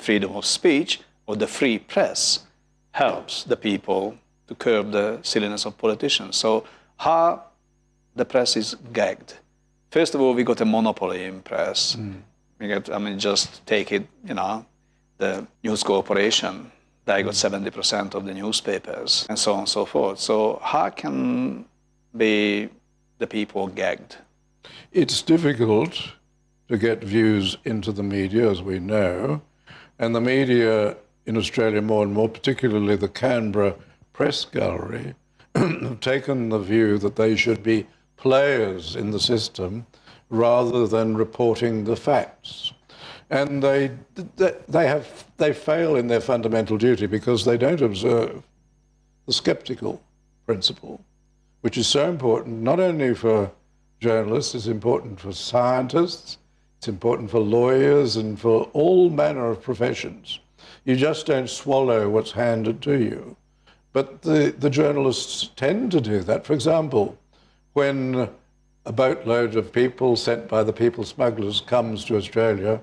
freedom of speech or the free press helps the people to curb the silliness of politicians. So how the press is gagged. First of all, we got a monopoly in press. We get, I mean, just take it, you know, the News Corporation, they got 70% of the newspapers and so on and so forth. So how can be the people gagged? It's difficult to get views into the media, as we know, and the media in Australia more and more, particularly the Canberra Press Gallery, have taken the view that they should be players in the system rather than reporting the facts. And they fail in their fundamental duty because they don't observe the skeptical principle, which is so important not only for journalists, it's important for scientists, it's important for lawyers and for all manner of professions. You just don't swallow what's handed to you. But the journalists tend to do that. For example, when a boatload of people sent by the people smugglers comes to Australia,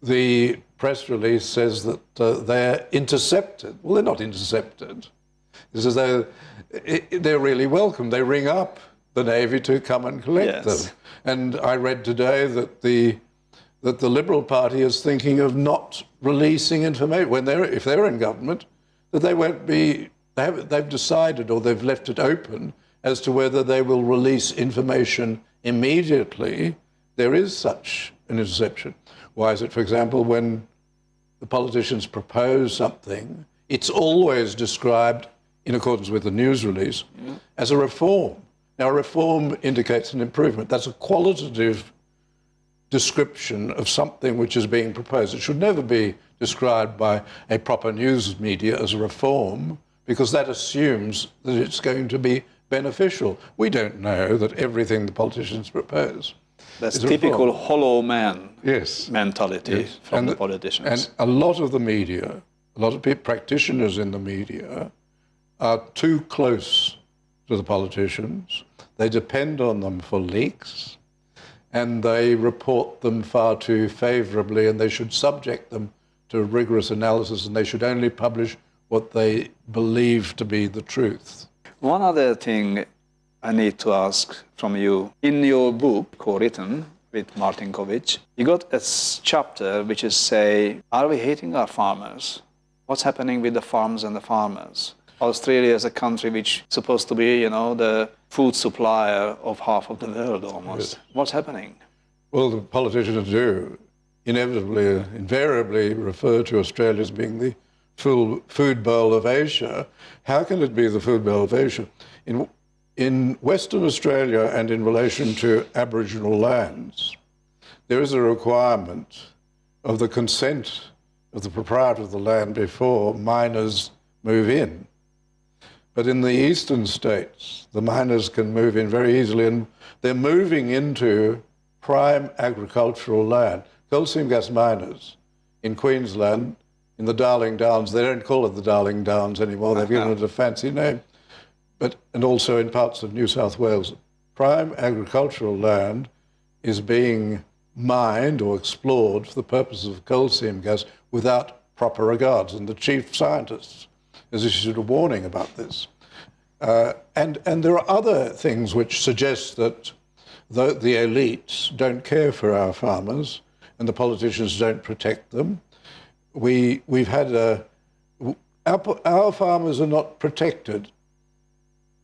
the press release says that they're intercepted. Well, they're not intercepted. It says they're really welcome. They ring up the Navy to come and collect them. And I read today that the Liberal Party is thinking of not releasing information if they're in government, that they won't be. They've decided, or they've left it open as to whether they will release information immediately. There is such an interception. Why is it, for example, when the politicians propose something, it's always described, in accordance with the news release, as a reform. Now, a reform indicates an improvement. That's a qualitative description of something which is being proposed. It should never be described by a proper news media as a reform, because that assumes that it's going to be beneficial. We don't know that everything the politicians propose. That's typical hollow man mentality from the politicians. And a lot of the media, a lot of practitioners in the media are too close to the politicians. They depend on them for leaks, and they report them far too favourably, and they should subject them to rigorous analysis, and they should only publish what they believe to be the truth. One other thing I need to ask from you. In your book, co-written with Martin Kovic, you got a chapter which is say, are we hating our farmers? What's happening with the farms and the farmers? Australia is a country which is supposed to be, you know, the food supplier of half of the world almost. Yes. What's happening? Well, the politicians do invariably refer to Australia as being the food bowl of Asia. How can it be the food bowl of Asia? In Western Australia and in relation to Aboriginal lands, there is a requirement of the consent of the proprietor of the land before miners move in. But in the eastern states, the miners can move in very easily, and they're moving into prime agricultural land. Coal seam gas miners in Queensland, in the Darling Downs, they don't call it the Darling Downs anymore, they've given it a fancy name, and also in parts of New South Wales, prime agricultural land is being mined or explored for the purpose of coal seam gas without proper regards, and the chief scientists has issued a warning about this. And there are other things which suggest that the elites don't care for our farmers and the politicians don't protect them. We've had our farmers are not protected.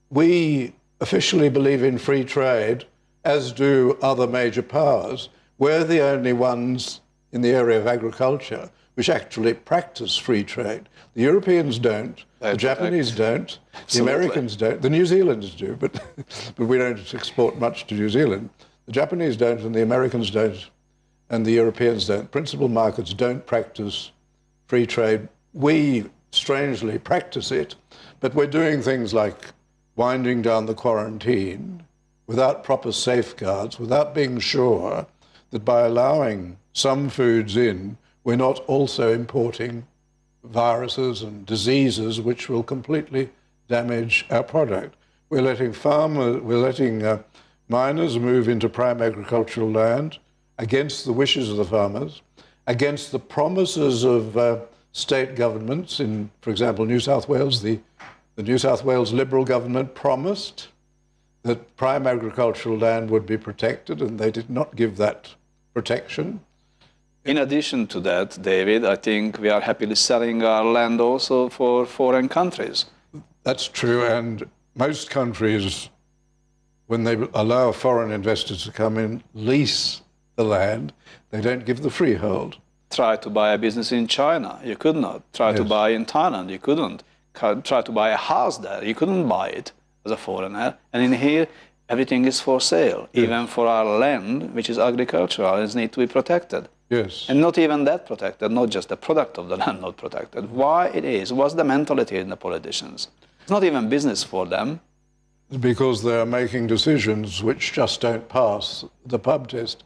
We officially believe in free trade, as do other major powers. We're the only ones in the area of agriculture which actually practice free trade. The Europeans don't, the Japanese don't, the Americans don't, the New Zealanders do, but we don't export much to New Zealand. The Japanese don't, and the Americans don't, and the Europeans don't. Principal markets don't practice free trade. We strangely practice it, but we're doing things like winding down the quarantine without proper safeguards, without being sure that by allowing some foods in, we're not also importing viruses and diseases which will completely damage our product. We're letting miners move into prime agricultural land against the wishes of the farmers, against the promises of state governments in, for example, New South Wales. The New South Wales Liberal government promised that prime agricultural land would be protected, and they did not give that protection. In addition to that, David, I think we are happily selling our land also for foreign countries. That's true, and most countries, when they allow foreign investors to come in, lease the land, they don't give the freehold. Try to buy a business in China, you could not. Try to buy in Thailand, you couldn't. Try to buy a house there, you couldn't buy it as a foreigner. And in here, everything is for sale, even for our land, which is agricultural, it needs to be protected. Yes. And not even that protected, not just the product of the land not protected. Why it is? What's the mentality in the politicians? It's not even business for them. Because they are making decisions which just don't pass the pub test.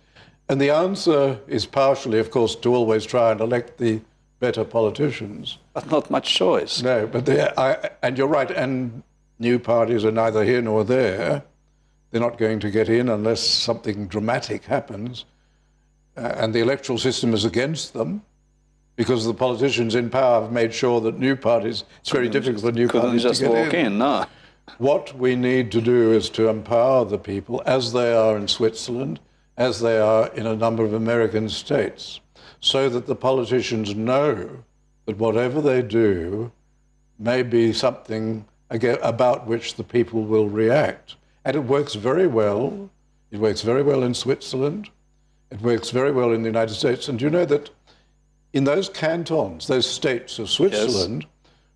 And the answer is partially, of course, to always try and elect the better politicians. But not much choice. No, but and you're right, and new parties are neither here nor there. They're not going to get in unless something dramatic happens. And the electoral system is against them, because the politicians in power have made sure that new parties, it's very difficult for new parties to get in. Couldn't just walk in, no. What we need to do is to empower the people, as they are in Switzerland, as they are in a number of American states, so that the politicians know that whatever they do may be something about which the people will react. And it works very well. It works very well in Switzerland. It works very well in the United States. And you know that in those cantons, those states of Switzerland,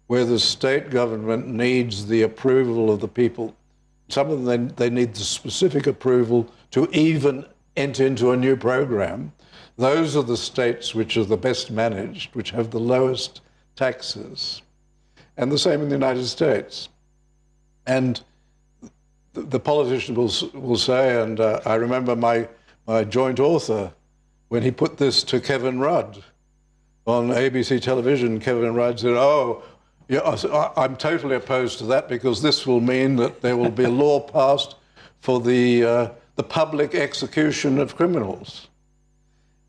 where the state government needs the approval of the people, some of them, they need the specific approval to even enter into a new program. Those are the states which are the best managed, which have the lowest taxes. And the same in the United States. And the politicians will say, and I remember my joint author, when he put this to Kevin Rudd on ABC television, Kevin Rudd said, "Oh, yeah, I'm totally opposed to that, because this will mean that there will be a law passed for the public execution of criminals."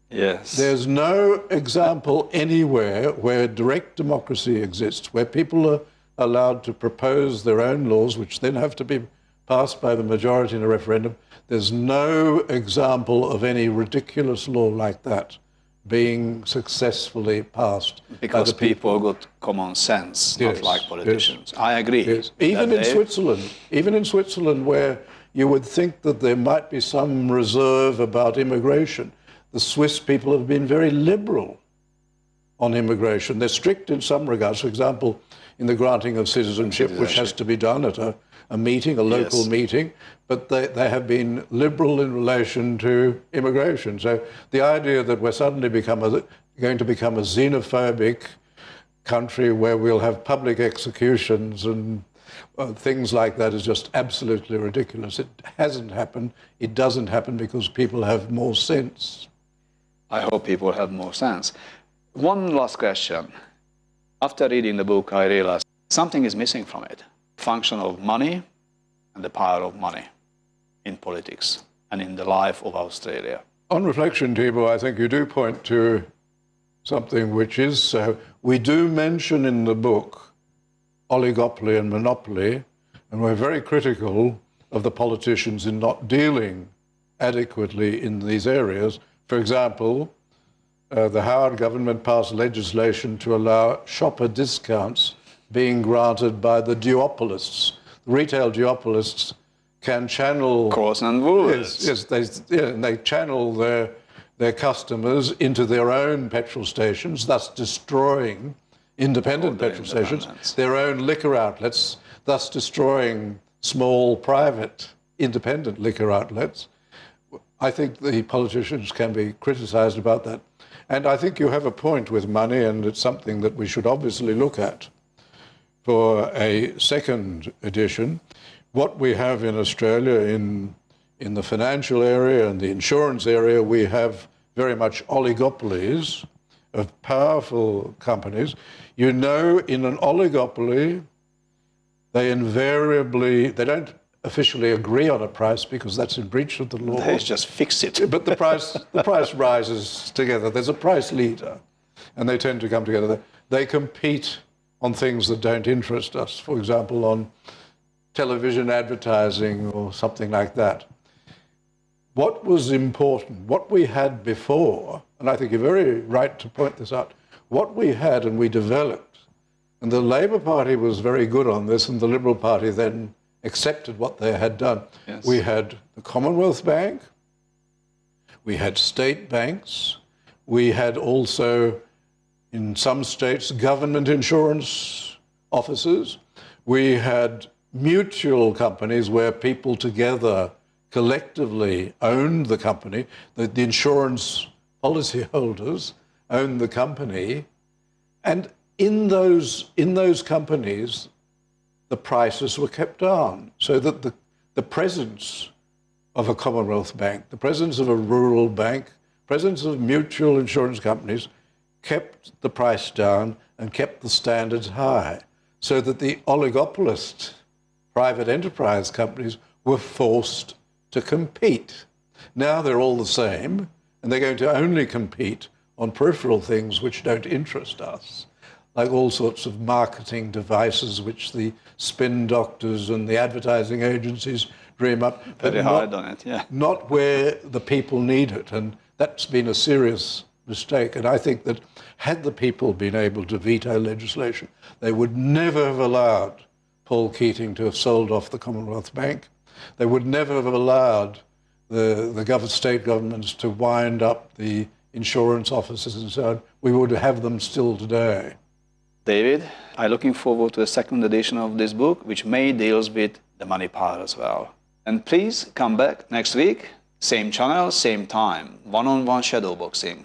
Yes. There's no example anywhere where direct democracy exists, where people are allowed to propose their own laws, which then have to be passed by the majority in a referendum. There's no example of any ridiculous law like that being successfully passed. Because people got common sense, not like politicians. I agree. Yes. Even in Switzerland, where you would think that there might be some reserve about immigration, the Swiss people have been very liberal on immigration. They're strict in some regards. For example, in the granting of citizenship, which has to be done at a meeting, a local meeting, but they have been liberal in relation to immigration. So the idea that we're suddenly going to become a xenophobic country where we'll have public executions and things like that is just absolutely ridiculous. It hasn't happened. It doesn't happen because people have more sense. I hope people have more sense. One last question. After reading the book, I realized something is missing from it. Function of money and the power of money in politics and in the life of Australia. On reflection, Thibaut, I think you do point to something which is so. We do mention in the book oligopoly and monopoly, and we're very critical of the politicians in not dealing adequately in these areas. For example, the Howard government passed legislation to allow shopper discounts being granted by the duopolists. The retail duopolists can channel... Coles and Woolworths. Yes, they channel their customers into their own petrol stations, thus destroying independent petrol stations, their own liquor outlets, thus destroying small, private, independent liquor outlets. I think the politicians can be criticised about that. And I think you have a point with money, and it's something that we should obviously look at for a second edition. What we have in Australia in the financial area and the insurance area, we have very much oligopolies of powerful companies. You know, in an oligopoly, they don't officially agree on a price because that's in breach of the law. They just fix it. But the price rises together. There's a price leader, and they tend to come together. They compete on things that don't interest us. For example, on television advertising or something like that. What was important, what we had before, and I think you're very right to point this out, what we had and we developed, and the Labour Party was very good on this, and the Liberal Party then accepted what they had done. Yes. We had the Commonwealth Bank, we had state banks, we had also, in some states, government insurance offices, we had mutual companies where people together collectively owned the company, the insurance policyholders owned the company, and in those companies, the prices were kept down, so that the presence of a Commonwealth Bank, the presence of a rural bank, presence of mutual insurance companies kept the price down and kept the standards high, so that the oligopolist private enterprise companies were forced to compete. Now they're all the same, and they're going to only compete on peripheral things which don't interest us, like all sorts of marketing devices which the spin doctors and the advertising agencies dream up. Very hard on it, yeah. Not where the people need it, and that's been a serious mistake. And I think that had the people been able to veto legislation, they would never have allowed Paul Keating to have sold off the Commonwealth Bank. They would never have allowed the state governments to wind up the insurance offices and so on. We would have them still today. David, I'm looking forward to the second edition of this book, which may deals with the money part as well. And please come back next week, same channel, same time, one-on-one shadow boxing.